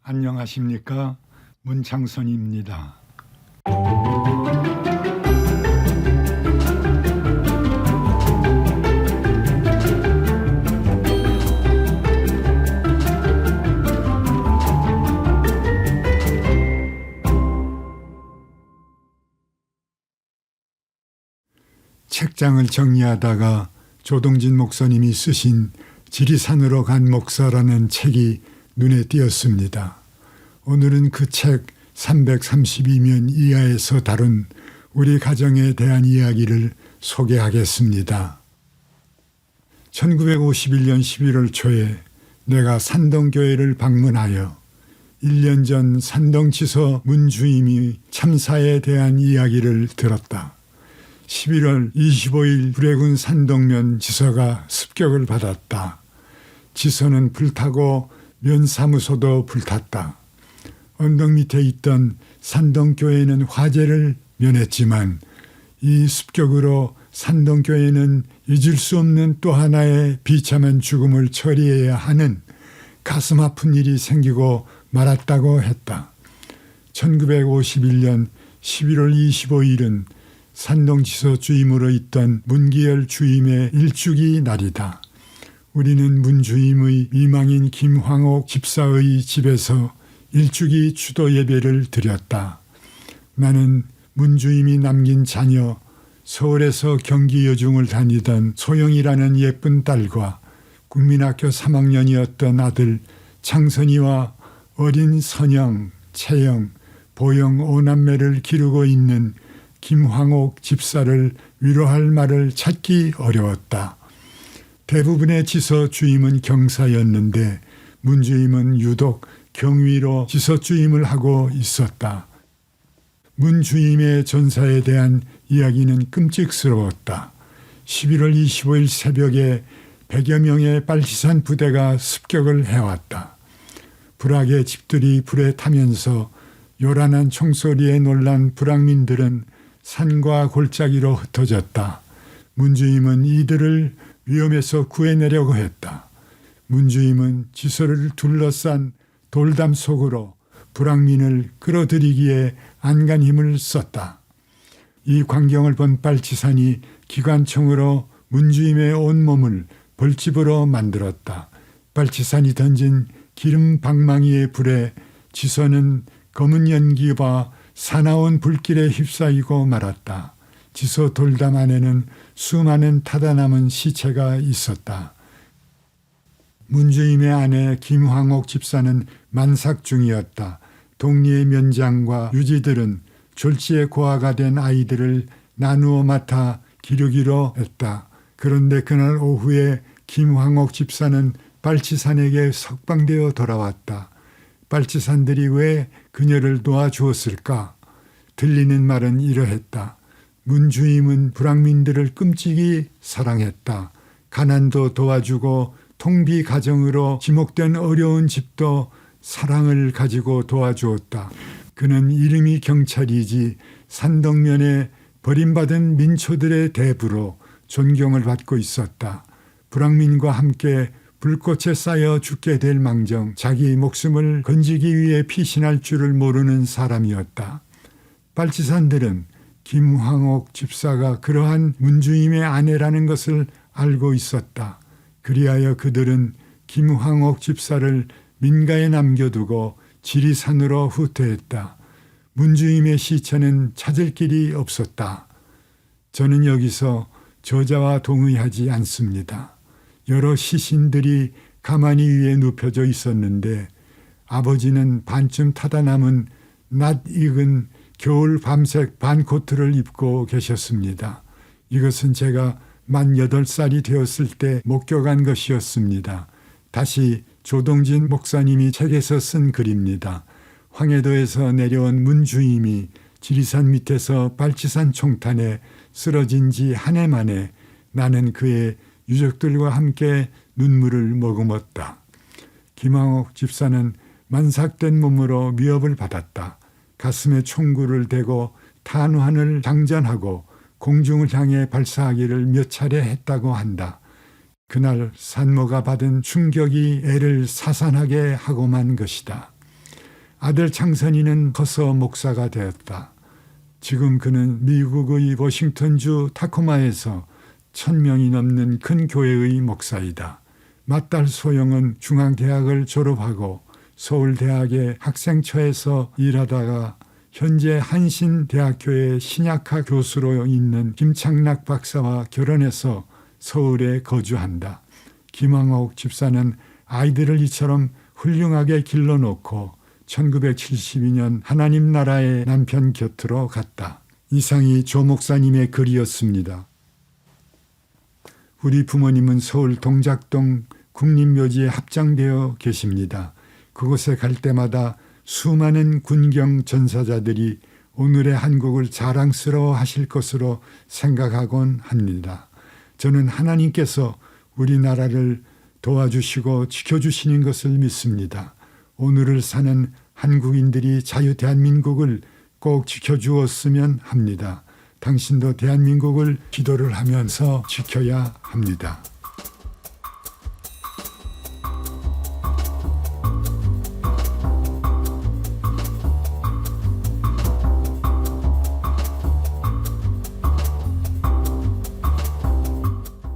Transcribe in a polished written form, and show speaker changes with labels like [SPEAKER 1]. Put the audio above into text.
[SPEAKER 1] 안녕하십니까? 문창선입니다. 책장을 정리하다가 조동진 목사님이 쓰신 지리산으로 간 목사라는 책이 눈에 띄었습니다. 오늘은 그 책 332면 이하에서 다룬 우리 가정에 대한 이야기를 소개하겠습니다. 1951년 11월 초에 내가 산동교회를 방문하여 1년 전 산동지서 문주임이 참사에 대한 이야기를 들었다. 11월 25일 구례군 산동면 지서가 습격을 받았다. 지서는 불타고 면사무소도 불탔다. 언덕 밑에 있던 산동교회는 화재를 면했지만 이 습격으로 산동교회는 잊을 수 없는 또 하나의 비참한 죽음을 처리해야 하는 가슴 아픈 일이 생기고 말았다고 했다. 1951년 11월 25일은 산동지서 주임으로 있던 문기열 주임의 일주기 날이다. 우리는 문 주임의 이망인 김황옥 집사의 집에서 일주기 추도 예배를 드렸다. 나는 문 주임이 남긴 자녀, 서울에서 경기 여중을 다니던 소영이라는 예쁜 딸과 국민학교 3학년이었던 아들 창선이와 어린 선영, 채영, 보영 5남매를 기르고 있는 김황옥 집사를 위로할 말을 찾기 어려웠다. 대부분의 지서 주임은 경사였는데 문 주임은 유독 경위로 지서 주임을 하고 있었다. 문 주임의 전사에 대한 이야기는 끔찍스러웠다. 11월 25일 새벽에 100여 명의 빨치산 부대가 습격을 해왔다. 불악의 집들이 불에 타면서 요란한 총소리에 놀란 불악민들은 산과 골짜기로 흩어졌다. 문 주임은 이들을 위험에서 구해내려고 했다. 문 주임은 지서를 둘러싼 돌담 속으로 불악민을 끌어들이기에 안간 힘을 썼다. 이 광경을 본 빨치산이 기관총으로 문 주임의 온몸을 벌집으로 만들었다. 빨치산이 던진 기름 방망이의 불에 지서는 검은 연기와 사나운 불길에 휩싸이고 말았다. 지서 돌담 안에는 수많은 타다 남은 시체가 있었다. 문 주임의 아내 김황옥 집사는 만삭 중이었다. 동리의 면장과 유지들은 졸지에 고아가 된 아이들을 나누어 맡아 기르기로 했다. 그런데 그날 오후에 김황옥 집사는 빨치산에게 석방되어 돌아왔다. 빨치산들이 왜 그녀를 놓아주었을까? 들리는 말은 이러했다. 문 주임은 불악민들을 끔찍이 사랑했다. 가난도 도와주고 통비 가정으로 지목된 어려운 집도 사랑을 가지고 도와주었다. 그는 이름이 경찰이지 산동면에 버림받은 민초들의 대부로 존경을 받고 있었다. 불악민과 함께 불꽃에 쌓여 죽게 될 망정 자기 목숨을 건지기 위해 피신할 줄을 모르는 사람이었다. 빨치산들은 김황옥 집사가 그러한 문주임의 아내라는 것을 알고 있었다. 그리하여 그들은 김황옥 집사를 민가에 남겨두고 지리산으로 후퇴했다. 문주임의 시체는 찾을 길이 없었다. 저는 여기서 저자와 동의하지 않습니다. 여러 시신들이 가만히 위에 눕혀져 있었는데 아버지는 반쯤 타다 남은 낯익은 겨울 밤색 반코트를 입고 계셨습니다. 이것은 제가 만 8살이 되었을 때 목격한 것이었습니다. 다시 조동진 목사님이 책에서 쓴 글입니다. 황해도에서 내려온 문 주임이 지리산 밑에서 빨치산 총탄에 쓰러진 지 한 해 만에 나는 그의 유족들과 함께 눈물을 머금었다. 김황옥 집사는 만삭된 몸으로 위협을 받았다. 가슴에 총구를 대고 탄환을 장전하고 공중을 향해 발사하기를 몇 차례 했다고 한다. 그날 산모가 받은 충격이 애를 사산하게 하고만 것이다. 아들 창선이는 커서 목사가 되었다. 지금 그는 미국의 워싱턴주 타코마에서 1000명이 넘는 큰 교회의 목사이다. 맏딸 소영은 중앙대학을 졸업하고 서울대학의 학생처에서 일하다가 현재 한신대학교의 신약학 교수로 있는 김창락 박사와 결혼해서 서울에 거주한다. 김황옥 집사는 아이들을 이처럼 훌륭하게 길러놓고 1972년 하나님 나라의 남편 곁으로 갔다. 이상이 조 목사님의 글이었습니다. 우리 부모님은 서울 동작동 국립묘지에 합장되어 계십니다. 그곳에 갈 때마다 수많은 군경 전사자들이 오늘의 한국을 자랑스러워 하실 것으로 생각하곤 합니다. 저는 하나님께서 우리나라를 도와주시고 지켜주시는 것을 믿습니다. 오늘을 사는 한국인들이 자유 대한민국을 꼭 지켜주었으면 합니다. 당신도 대한민국을 기도를 하면서 지켜야 합니다.